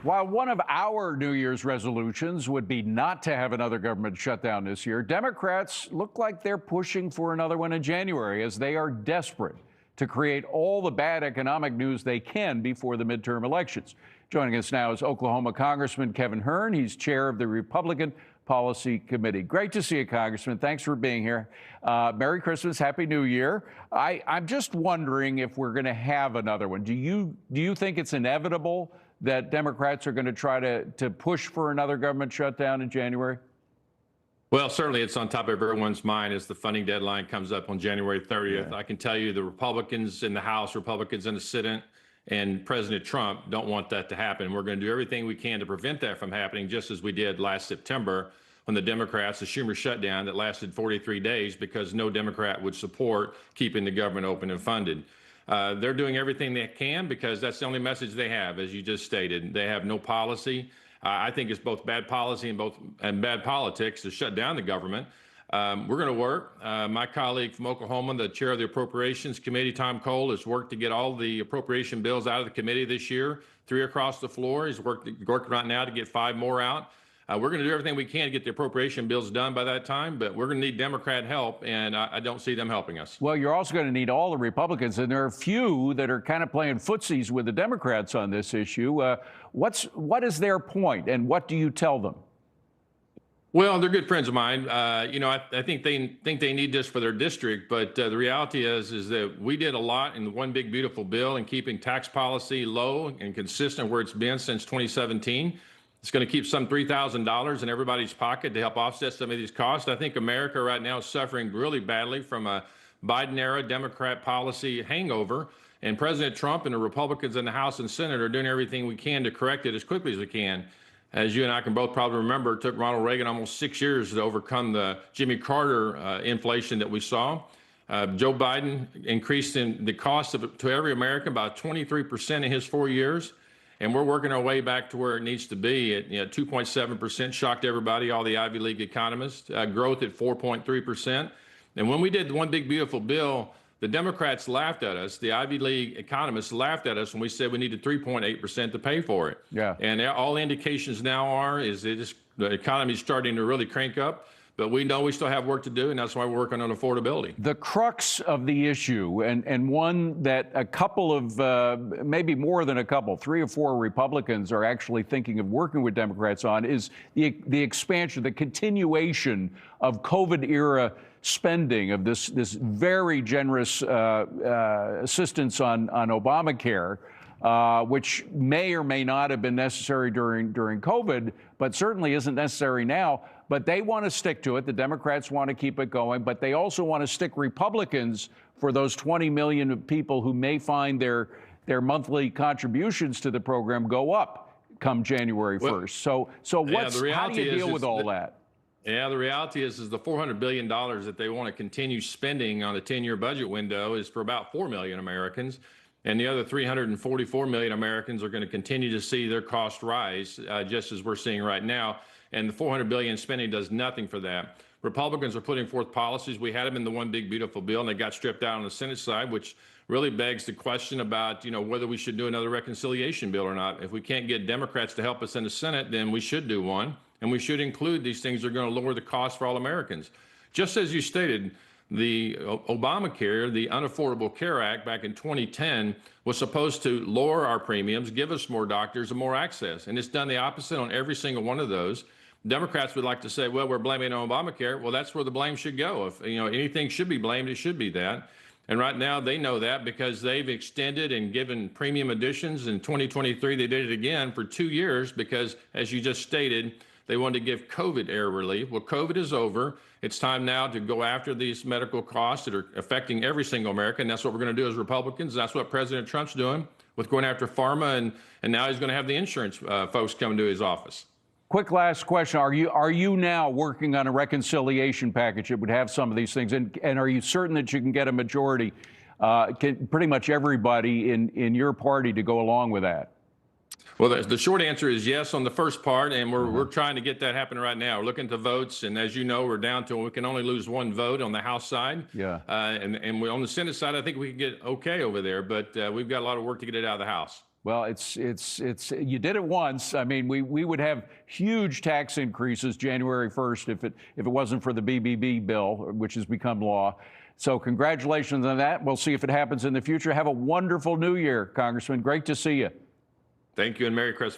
While one of our New Year's resolutions would be not to have another government shutdown this year, Democrats look like they're pushing for another one in January as they are desperate to create all the bad economic news they can before the midterm elections. Joining us now is Oklahoma Congressman Kevin Hern. He's chair of the Republican Policy Committee. Great to see you, Congressman. Thanks for being here. Merry Christmas, Happy New Year. I'm just wondering if we're going to have another one. Do you think it's inevitable that Democrats are going to try to push for another government shutdown in January? Well, certainly it's on top of everyone's mind as the funding deadline comes up on January 30th. Yeah. I can tell you the Republicans in the House, Republicans in the Senate, and President Trump don't want that to happen. We're going to do everything we can to prevent that from happening, just as we did last September when the Democrats, the Schumer shutdown that lasted 43 days because no Democrat would support keeping the government open and funded. They're doing everything they can because that's the only message they have, as you just stated. They have no policy. I think it's both bad policy and bad politics to shut down the government. We're going to work. My colleague from Oklahoma, the chair of the Appropriations Committee, Tom Cole, has worked to get all the appropriation bills out of the committee this year, 3 across the floor. He's working right now to get 5 more out. We're going to do everything we can to get the appropriation bills done by that time, but we're going to need Democrat help, and I don't see them helping us. Well, you're also going to need all the Republicans, and there are a few that are kind of playing footsies with the Democrats on this issue. What is their point, and what do you tell them? Well, they're good friends of mine. I think they need this for their district, but the reality is that we did a lot in the One Big Beautiful Bill in keeping tax policy low and consistent where it's been since 2017. It's going to keep some $3,000 in everybody's pocket to help offset some of these costs. I think America right now is suffering really badly from a Biden-era Democrat policy hangover, and President Trump and the Republicans in the House and Senate are doing everything we can to correct it as quickly as we can. As you and I can both probably remember, it took Ronald Reagan almost 6 years to overcome the Jimmy Carter inflation that we saw. Joe Biden increased in the cost to every American by 23% in his 4 years. And we're working our way back to where it needs to be at 2.7%, shocked everybody, all the Ivy League economists, growth at 4.3%. And when we did the One Big Beautiful Bill, the Democrats laughed at us. The Ivy League economists laughed at us when we said we needed 3.8% to pay for it. Yeah. And all indications now is the economy is starting to really crank up. But we know we still have work to do, and that's why we're working on affordability. The crux of the issue, and one that a couple of, maybe more than a couple, 3 or 4 Republicans are actually thinking of working with Democrats on, is the expansion, the continuation of COVID-era spending, of this very generous assistance on Obamacare, which may or may not have been necessary during COVID, but certainly isn't necessary now. But they want to stick to it. The Democrats want to keep it going, but they also want to stick Republicans for those 20 million people who may find their monthly contributions to the program go up come January 1st. How do you deal with all that? Yeah, the reality is the $400 billion that they want to continue spending on a 10-year budget window is for about 4 million Americans. And the other 344 million Americans are going to continue to see their cost rise, just as we're seeing right now. And the $400 billion spending does nothing for that. Republicans are putting forth policies. We had them in the One Big Beautiful Bill, and they got stripped out on the Senate side, which really begs the question about, whether we should do another reconciliation bill or not. If we can't get Democrats to help us in the Senate, then we should do one, and we should include these things that are going to lower the cost for all Americans. Just as you stated, the Obamacare, the Unaffordable Care Act back in 2010 was supposed to lower our premiums, give us more doctors and more access. And it's done the opposite on every single one of those. Democrats would like to say, well, we're blaming on Obamacare. Well, that's where the blame should go. If anything should be blamed, it should be that. And right now they know that because they've extended and given premium additions. In 2023, they did it again for 2 years because, as you just stated, they wanted to give COVID-era relief. Well, COVID is over. It's time now to go after these medical costs that are affecting every single American. That's what we're going to do as Republicans. That's what President Trump's doing with going after pharma, and now he's going to have the insurance folks come to his office. Quick last question. Are you now working on a reconciliation package that would have some of these things? And are you certain that you can get a majority, pretty much everybody in your party to go along with that? Well, the short answer is yes on the first part, and we're trying to get that happening right now. We're looking at the votes, and as you know, we're down to we can only lose 1 vote on the House side. Yeah. And we, on the Senate side, I think we can get okay over there, but we've got a lot of work to get it out of the House. Well, it's you did it once. I mean, we would have huge tax increases January 1st if it wasn't for the BBB bill, which has become law. So congratulations on that. We'll see if it happens in the future. Have a wonderful new year, Congressman. Great to see you. Thank you and Merry Christmas.